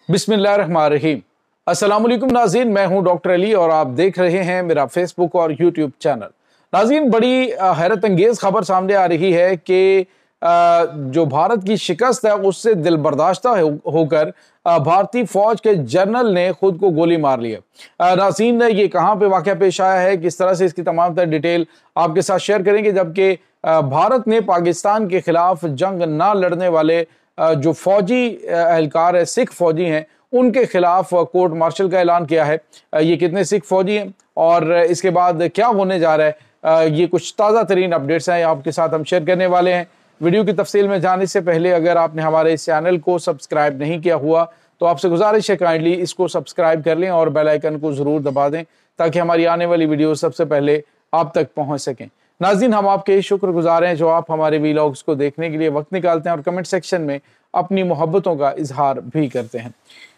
बिस्मिल्लाहिर्रहमानिर्रहीम। अस्सलाम वालेकुम नाज़रीन, मैं हूं डॉक्टर अली और आप देख रहे हैं मेरा फेसबुक और यूट्यूब चैनल। नाज़रीन, बड़ी हैरत अंगेज खबर सामने आ रही है कि जो भारत की शिकस्त है उससे दिलबर्दाश्ता होकर भारतीय फौज के जनरल ने खुद को गोली मार ली है। नाज़रीन, ये कहाँ पे वाक़या पेश आया है, किस तरह से इसकी तमाम तर डिटेल आपके साथ शेयर करेंगे, जबकि भारत ने पाकिस्तान के खिलाफ जंग ना लड़ने वाले जो फौजी एहलकार है, सिख फौजी हैं, उनके खिलाफ कोर्ट मार्शल का ऐलान किया है। ये कितने सिख फौजी हैं और इसके बाद क्या होने जा रहा है, ये कुछ ताज़ा तरीन अपडेट्स हैं आपके साथ हम शेयर करने वाले हैं। वीडियो की तफसील में जाने से पहले अगर आपने हमारे इस चैनल को सब्सक्राइब नहीं किया हुआ तो आपसे गुजारिश है काइंडली इसको सब्सक्राइब कर लें और बेल आइकन को ज़रूर दबा दें ताकि हमारी आने वाली वीडियो सबसे पहले आप तक पहुँच सकें। नाज़रीन, हम आपके शुक्रगुजार हैं जो आप हमारे वीलॉग्स को देखने के लिए वक्त निकालते हैं और कमेंट सेक्शन में अपनी मोहब्बतों का इजहार भी करते हैं।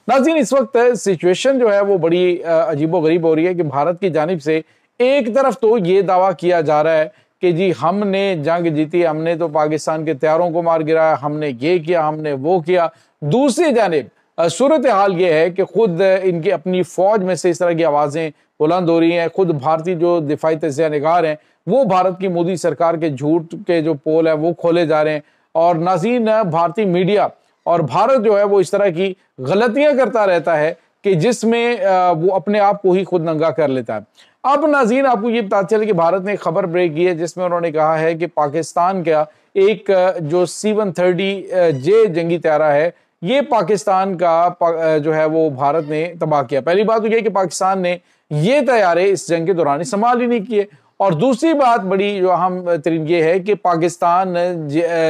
नाज़रीन, इस वक्त सिचुएशन जो है वो बड़ी अजीबो गरीब हो रही है कि भारत की जानिब से एक तरफ तो ये दावा किया जा रहा है कि जी हमने जंग जीती, हमने तो पाकिस्तान के तैयारों को मार गिराया, हमने ये किया, हमने वो किया। दूसरी जानिब सूरत हाल ये है कि खुद इनकी अपनी फौज में से इस तरह की आवाज़ें बुलंद हो रही हैं। खुद भारतीय जो दिफाई तज्ज़िया निगार हैं वो भारत की मोदी सरकार के झूठ के जो पोल है वो खोले जा रहे हैं। और नाज़रीन, भारतीय मीडिया और भारत जो है वो इस तरह की गलतियां करता रहता है कि जिसमें वो अपने आप को ही खुद नंगा कर लेता है। अब नाज़रीन, आपको ये पता चले कि भारत ने खबर ब्रेक की है जिसमें उन्होंने कहा है कि पाकिस्तान का एक जो C-130J जंगी तैयारा है ये पाकिस्तान का जो है वो भारत ने तबाह किया। पहली बात तो यह कि पाकिस्तान ने ये तैयारे इस जंग के दौरान इस्तेमाल ही नहीं किए, और दूसरी बात बड़ी जो अहम तरीन ये है कि पाकिस्तान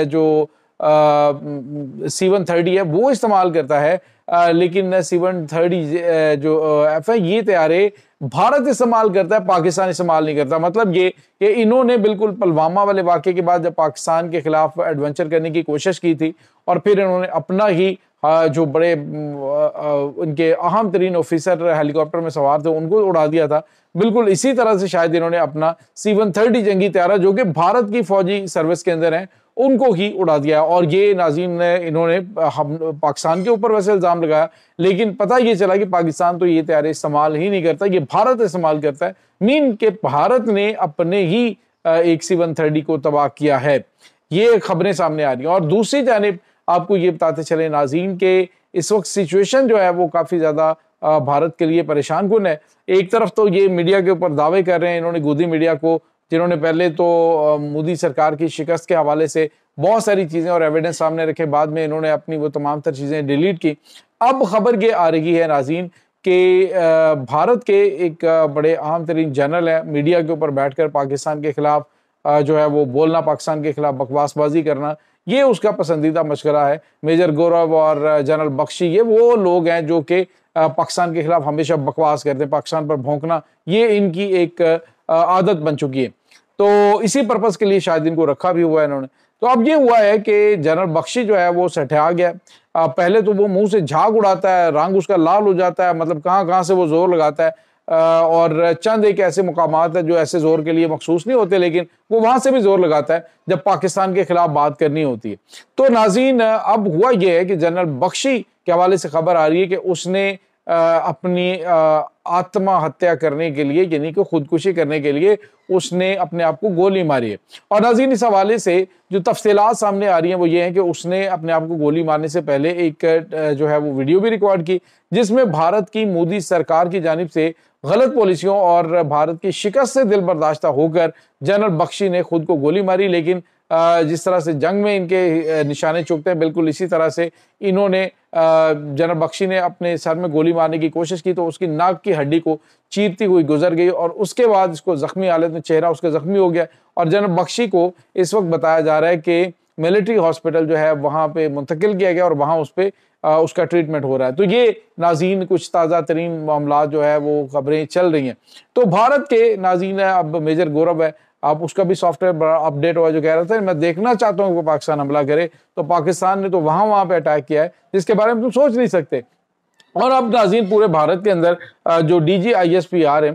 जो C-130 है वो इस्तेमाल करता है, लेकिन C-130 जो F है ये तैयारे भारत इस्तेमाल करता है, पाकिस्तान इस्तेमाल नहीं करता। मतलब ये कि इन्होंने बिल्कुल पुलवामा वाले वाक़े के बाद जब पाकिस्तान के खिलाफ एडवेंचर करने की कोशिश की थी और फिर इन्होंने अपना ही जो बड़े उनके अहम तरीन ऑफिसर हेलीकॉप्टर में सवार थे उनको उड़ा दिया था। बिल्कुल इसी तरह से शायद इन्होंने अपना C-130 जंगी तैयारा जो कि भारत की फौजी सर्विस के अंदर है उनको ही उड़ा दिया। और ये नाज़रीन ने इन्होंने पाकिस्तान के ऊपर वैसे इल्ज़ाम लगाया, लेकिन पता ये चला कि पाकिस्तान तो ये तैयारे इस्तेमाल ही नहीं करता, ये भारत इस्तेमाल करता है। मीन के भारत ने अपने ही एक C-130 को तबाह किया है। ये खबरें सामने आ रही हैं। और दूसरी जानिब आपको ये बताते चले नाज़रीन के इस वक्त सिचुएशन जो है वो काफ़ी ज़्यादा भारत के लिए परेशान कुन है। एक तरफ तो ये मीडिया के ऊपर दावे कर रहे हैं इन्होंने, गोदी मीडिया को, जिन्होंने पहले तो मोदी सरकार की शिकस्त के हवाले से बहुत सारी चीज़ें और एविडेंस सामने रखे, बाद में इन्होंने अपनी वो तमाम तर चीज़ें डिलीट की। अब खबर ये आ रही है नाज़रीन कि भारत के एक बड़े अहम तरीन जनरल है, मीडिया के ऊपर बैठकर पाकिस्तान के खिलाफ जो है वो बोलना, पाकिस्तान के खिलाफ बकवासबाजी करना, ये उसका पसंदीदा मशगरा है। मेजर गौरव और जनरल बख्शी ये वो लोग हैं जो कि पाकिस्तान के खिलाफ हमेशा बकवास करते हैं, पाकिस्तान पर भौंकना ये इनकी एक आदत बन चुकी है। तो इसी पर्पज़ के लिए शायद इनको रखा भी हुआ है इन्होंने। तो अब ये हुआ है कि जनरल बख्शी जो है वो सठा गया। पहले तो वो मुंह से झाग उड़ाता है, रंग उसका लाल हो जाता है, मतलब कहाँ कहाँ से वो जोर लगाता है। और चंद एक ऐसे मुकामात है जो ऐसे जोर के लिए मखसूस नहीं होते, लेकिन वो वहां से भी जोर लगाता है जब पाकिस्तान के खिलाफ बात करनी होती है। तो नाज़रीन, अब हुआ यह है कि जनरल बख्शी के हवाले से खबर आ रही है कि उसने अपनी आत्महत्या करने के लिए, यानी कि खुदकुशी करने के लिए उसने अपने आप को गोली मारी है। और नाज़रीन, इस हवाले से जो तफसीलात सामने आ रही हैं वो ये हैं कि उसने अपने आप को गोली मारने से पहले एक जो है वो वीडियो भी रिकॉर्ड की जिसमें भारत की मोदी सरकार की जानिब से गलत पॉलिसियों और भारत की शिकस्त से दिल बर्दाश्ता होकर जनरल बख्शी ने खुद को गोली मारी। लेकिन जिस तरह से जंग में इनके निशाने चुभते हैं, बिल्कुल इसी तरह से इन्होंने जनरल बख्शी ने अपने सर में गोली मारने की कोशिश की तो उसकी नाक की हड्डी को चीरती हुई गुजर गई और उसके बाद इसको जख्मी हालत में, चेहरा उसका जख्मी हो गया। और जनरल बख्शी को इस वक्त बताया जा रहा है कि मिलिट्री हॉस्पिटल जो है वहाँ पे मुंतकिल किया गया और वहाँ उस पर उसका ट्रीटमेंट हो रहा है। तो ये नाज़रीन कुछ ताज़ा तरीन मामला जो है वो खबरें चल रही हैं। तो भारत के नाज़रीन अब मेजर गौरव है, आप उसका भी सॉफ्टवेयर बड़ा अपडेट हुआ जो कह रहा था मैं देखना चाहता हूँ कि पाकिस्तान हमला करे, तो पाकिस्तान ने तो वहाँ पे अटैक किया है जिसके बारे में तुम सोच नहीं सकते। और अब नाज़रीन पूरे भारत के अंदर जो DGISPR है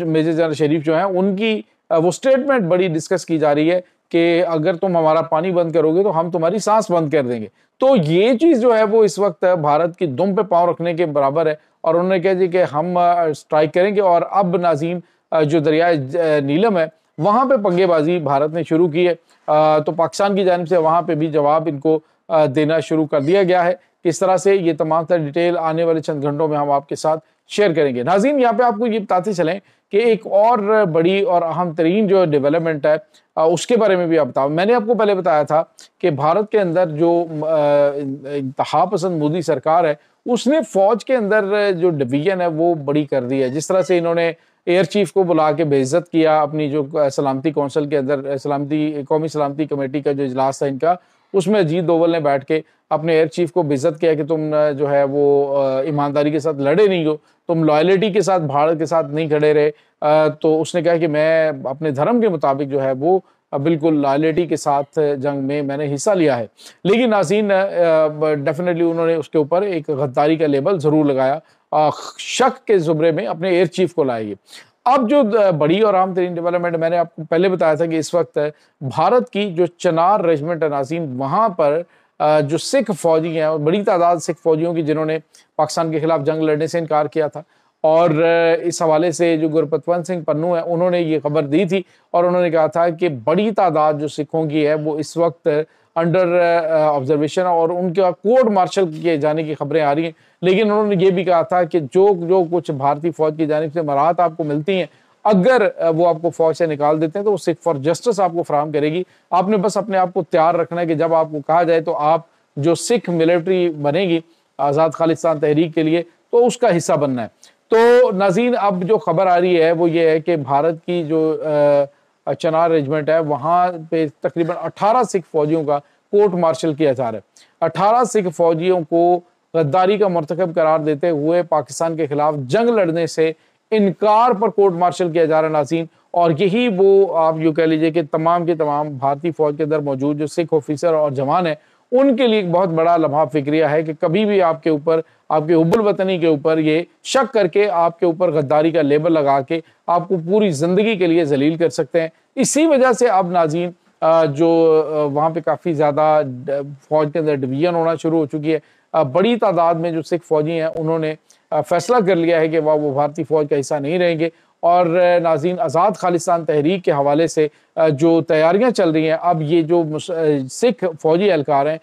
मेजर जनरल शरीफ जो है उनकी वो स्टेटमेंट बड़ी डिस्कस की जा रही है कि अगर तुम हमारा पानी बंद करोगे तो हम तुम्हारी सांस बंद कर देंगे। तो ये चीज़ जो है वो इस वक्त भारत की दुम पे पाँव रखने के बराबर है और उन्होंने कहा जी कि हम स्ट्राइक करेंगे। और अब नाज़रीन जो दरियाए नीलम है वहाँ पे पंगेबाजी भारत ने शुरू की है। तो पाकिस्तान की जानिब से वहाँ पे भी जवाब इनको देना शुरू कर दिया गया है। किस तरह से ये तमाम तर डिटेल आने वाले चंद घंटों में हम आपके साथ शेयर करेंगे। नाज़रीन यहाँ पे आपको ये बताते चलें कि एक और बड़ी और अहम तरीन जो डेवलपमेंट है उसके बारे में भी आप बताओ। मैंने आपको पहले बताया था कि भारत के अंदर जो इंतहा पसंद मोदी सरकार है उसने फौज के अंदर जो डिवीजन है वो बड़ी कर दी है। जिस तरह से इन्होंने एयर चीफ को बुला के बेइज्जत किया अपनी जो सलामती कौंसिल के अंदर, सलामती कौमी सलामती कमेटी का जो इजलास था इनका, उसमें अजीत डोवल ने बैठ के अपने एयर चीफ को बेइज्जत किया कि तुम जो है वो ईमानदारी के साथ लड़े नहीं हो, तुम लॉयल्टी के साथ भारत के साथ नहीं खड़े रहे। तो उसने कहा कि मैं अपने धर्म के मुताबिक जो है वो बिल्कुल लॉयल्टी के साथ जंग में मैंने हिस्सा लिया है। लेकिन नाज़रीन डेफिनेटली उन्होंने उसके ऊपर एक गद्दारी का लेबल ज़रूर लगाया, शक के ज़ुमरे में अपने एयर चीफ को लाएगी। अब जो बड़ी और अहम तरीन डेवलपमेंट मैंने आपको पहले बताया था कि इस वक्त भारत की जो चिनार रेजिमेंट है नाज़रीन, वहाँ पर जो सिख फौजी हैं, बड़ी तादाद सिख फौजियों की जिन्होंने पाकिस्तान के खिलाफ जंग लड़ने से इनकार किया था। और इस हवाले से जो गुरपतवंत सिंह पन्नू है उन्होंने ये खबर दी थी और उन्होंने कहा था कि बड़ी तादाद जो सिखों की है वो इस वक्त अंडर ऑब्जर्वेशन और उनका कोर्ट मार्शल किए जाने की खबरें आ रही हैं। लेकिन उन्होंने ये भी कहा था कि जो कुछ भारतीय फौज की जानिब से मराहत आपको मिलती हैं, अगर वो आपको फौज से निकाल देते हैं तो वो सिख फॉर जस्टिस आपको फराहम करेगी। आपने बस अपने आप को तैयार रखना है कि जब आपको कहा जाए तो आप जो सिख मिलिट्री बनेगी आज़ाद खालिस्तान तहरीक के लिए तो उसका हिस्सा बनना है। तो नाज़रीन अब जो खबर आ रही है वो ये है कि भारत की जो चिनार रेजिमेंट है वहाँ पे तकरीबन 18 सिख फौजियों का कोर्ट मार्शल किया जा रहा है। 18 सिख फौजियों को गद्दारी का मर्तकब करार देते हुए पाकिस्तान के खिलाफ जंग लड़ने से इनकार पर कोर्ट मार्शल किया जा रहा है नाज़रीन। और यही वो आप यूँ कह लीजिए कि तमाम के तमाम भारतीय फौज के अंदर मौजूद जो सिख ऑफिसर और जवान है उनके लिए एक बहुत बड़ा लम्हा फिक्रिया है कि कभी भी आपके ऊपर, आपके हुब्बुल वतनी के ऊपर ये शक करके आपके ऊपर गद्दारी का लेबल लगा के आपको पूरी जिंदगी के लिए जलील कर सकते हैं। इसी वजह से अब नाज़रीन जो वहाँ पे काफ़ी ज़्यादा फौज के अंदर डिवीजन होना शुरू हो चुकी है। बड़ी तादाद में जो सिख फौजी हैं उन्होंने फैसला कर लिया है कि वह वो भारतीय फौज का हिस्सा नहीं रहेंगे। और नाज़रीन आज़ाद खालिस्तान तहरीक के हवाले से जो तैयारियां चल रही हैं, अब ये जो सिख फौजी एहलकार हैं